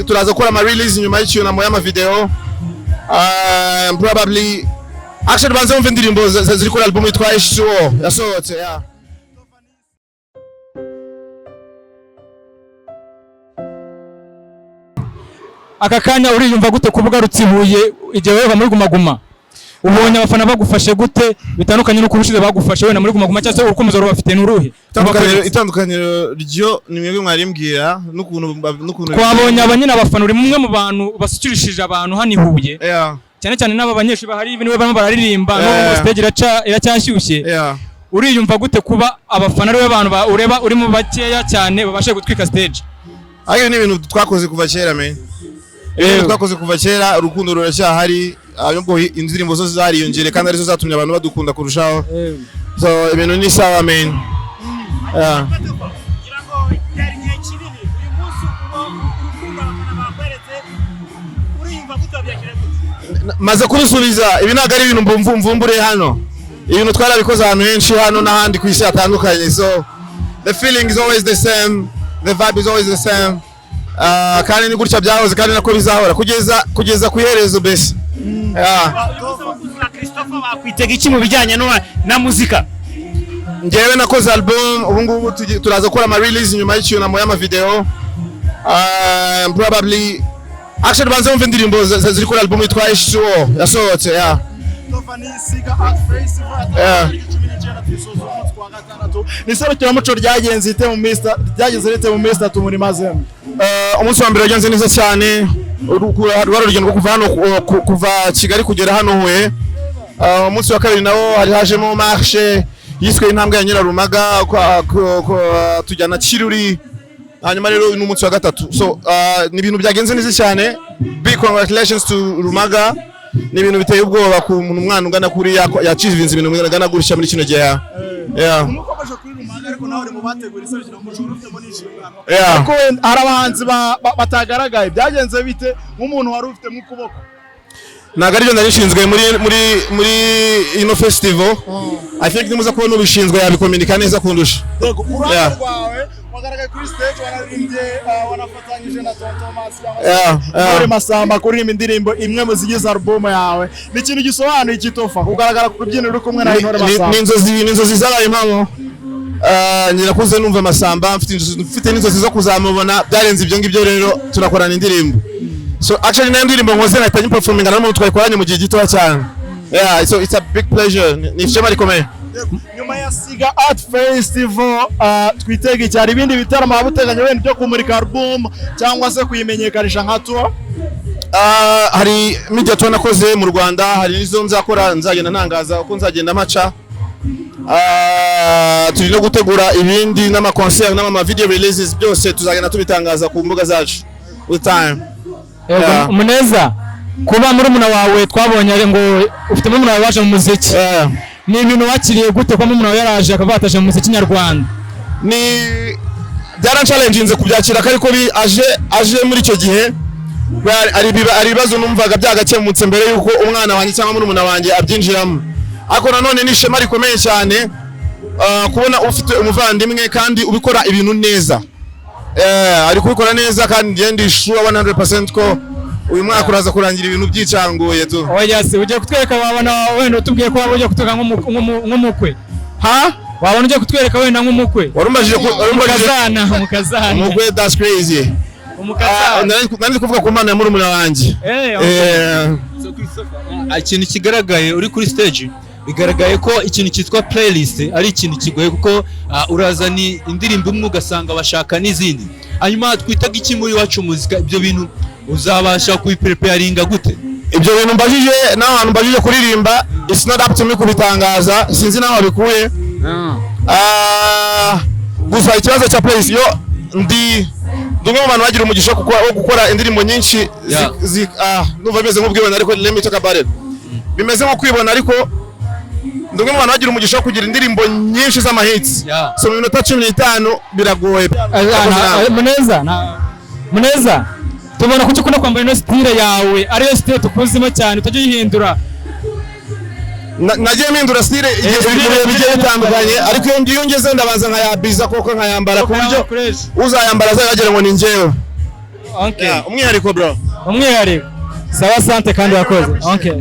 turaza gukora ama release nyuma y'icyunamo y'ama video. Probably actually banze umva indirimbo ziri kuri album yitwa H2O yasohotse yeah. Aka kanya uriyumva gute kuvuga rutsibuye igihe wewe muri gumaguma ubonye abafana bagufashe gute bitandukanye no kurushize bagufashe wena muri gumaguma cyase urukumzo rubafite n'uruhe itandukaniro ryo ni mwebwe mwarimbwira n'ukuntu twabonye abanyina abafana uri mumwe mu bantu basukirishije abantu hanihuye yeah. cyane cyane n'abanyeshuri bahari ibintu barimo bararirimba no stage iracyashyushye yeah. uriyumva gute kuba abafana ari abantu ureba uri mu bakeya cyane babashe gutwika stage ayo ni ibintu twakoze kuva kera me twakoze kuva kera urukundo ruracyahari ahubwo indirimbo zose zariyongere kandi arizo zatumye abantu badukunda kurushaho so ibintu ni sawa men maze kubisubiza ibi ntago ari ibintu mvumbure hano ibintu twarabikoze ahantu henshi hano n'ahandi ku isi hatandukanye so the feeling is always the same the vibe is always the same kandi ni gutya byahoze kandi nako bizahora kugeza ku iherezo bese Christopher bakwitega iki mu bijyanye na muzika ngewe nakoze album ubu ngubu turaza gukora ama release nyuma y'icyunamo y'ama video probably actually banze umva indirimbo ziri kuri album yitwa H2O yasohotse yeah. Ni serukiramuco ryagenze ite mu minsi 3 muri mazembe umunsi wa mbere wagenze neza cyane urugendo rwo kuva hano kuva Kigali kugera hano Huye umunsi wa kabiri nawo hari hajemo marche yiswe intambwe ya Nyirarumaga tujyana Kiruri hanyuma rero n'umunsi wa gatatu so ni ibintu byagenze neza cyane big congratulations to Rumaga ni ibintu biteye ubwoba ku umwana ungana kuri yacivinze ibintu ngana gurisha muri kino gihe yeah umukomeje kuri Rumaga ariko nawe mu bategura iserukiramuco urufitemo n'ishingano ariko hari abahanzi batagaragaye byagenze bite nk'umuntu wari ufite mu kuboko naga aribyo narishinzwe muri ino festival I think nimuza kubona ubishinzwe yabikominika neza kundusha yego uranga rwawe wagaragaye kuri stage wararimbye wanafatanyije na Thomas muri Masamba kuririmba indirimbo imwe mu zigize album yawe ni ikintu gisobanuye ikitofa kugaragara ku byiniro uri kumwe na Intore Masamba n'inzozi zabaye impamo nyirakuze numva Masamba mfite n'inzozi zo kuzamubona byarenze ibyo ngibyo rero turakorana indirimbo so actually na ndirimbo nkoze natanye performing na twayikoranye mu gihe gito cyane yeah so it's a big pleasure ni ishema rikomeye nyuma ya Siga Art Festival twitega icyari ibindi bitaramo abuteganya wenda byo kumurika album cyangwa se kuyimenyekanisha nka tour hari media tour nakoze mu Rwanda hari izo nzakora nzagenda ntangaza uko nzagenda maca turi no gutegura ibindi n'ama concert n'ama video releases byose tuzagenda tubitangaza ku mbuga zacu with time Muneza kuba muri muna wawe twabonye ngo ufite muri muna wawe waje mu muziki ni ibintu wakiriye gute kwa muna wawe yaraje akabataje mu muziki nyarwanda ni byaran challenge nze kubyakira ariko aje muri icyo gihe ari bibazo numvaga byagakemutse mbere yuko umwana wanjye cyangwa muri muna wanjye abyinjiramo ariko nanone ni ishema rikomeye cyane kubona ufite umuvandimwe kandi ubikora ibintu neza ari kubikora neza kandi ngende sure 100% ko uyu mwaka uraza kurangira ibintu byicanguye tu oya se uje kutwereka wabona wenda utubwiye ko wabuje kutwereka nk'umukwe ha wabona uje kutwereka wenda nk'umukwe warumajije umukazana umukwe that's crazy umukazana nandi kuvuga ku mana muri muna wanjye so Christopher ikintu kigaragaye uri kuri stage bigaragaye ko ikintu cyitwa playlist ari ikintu kigoye kuko uraza ni indirimbo imwe ugasanga bashaka n'izindi hanyuma twitaga iki muri wacu muzika ibyo bintu uzabasha kubipreparinga gute ibyo bintu mbajije n'abantu mbajije kuririmba it's not up to me kubitangaza sinzi naho bikuye gusa ikibazo cya playlist yo ndumwe mu bantu bagira umugisha wo gukora indirimbo nyinshi numva bimeze nk'ubwibona ariko let me talk about it bimeze nko kwibona ariko ndumwe mu bantu bagira umugisha wo kugira indirimbo nyinshi z'amahits so mu minota 15 biragoye Muneza tubona kuki ukunda kwambara ino style yawe ariyo style tukuzimo cyane utajya uyihindura nagiye mpindura style bigiye bitandukanye ariko iyo ngeze ndabanza nkayabiza koko nkayambara ku buryo uzayambara azagira ngo ni njyewe Okay. Umwihariko bro. Umwihariko. Sawa sante kandi wakoze. Okay.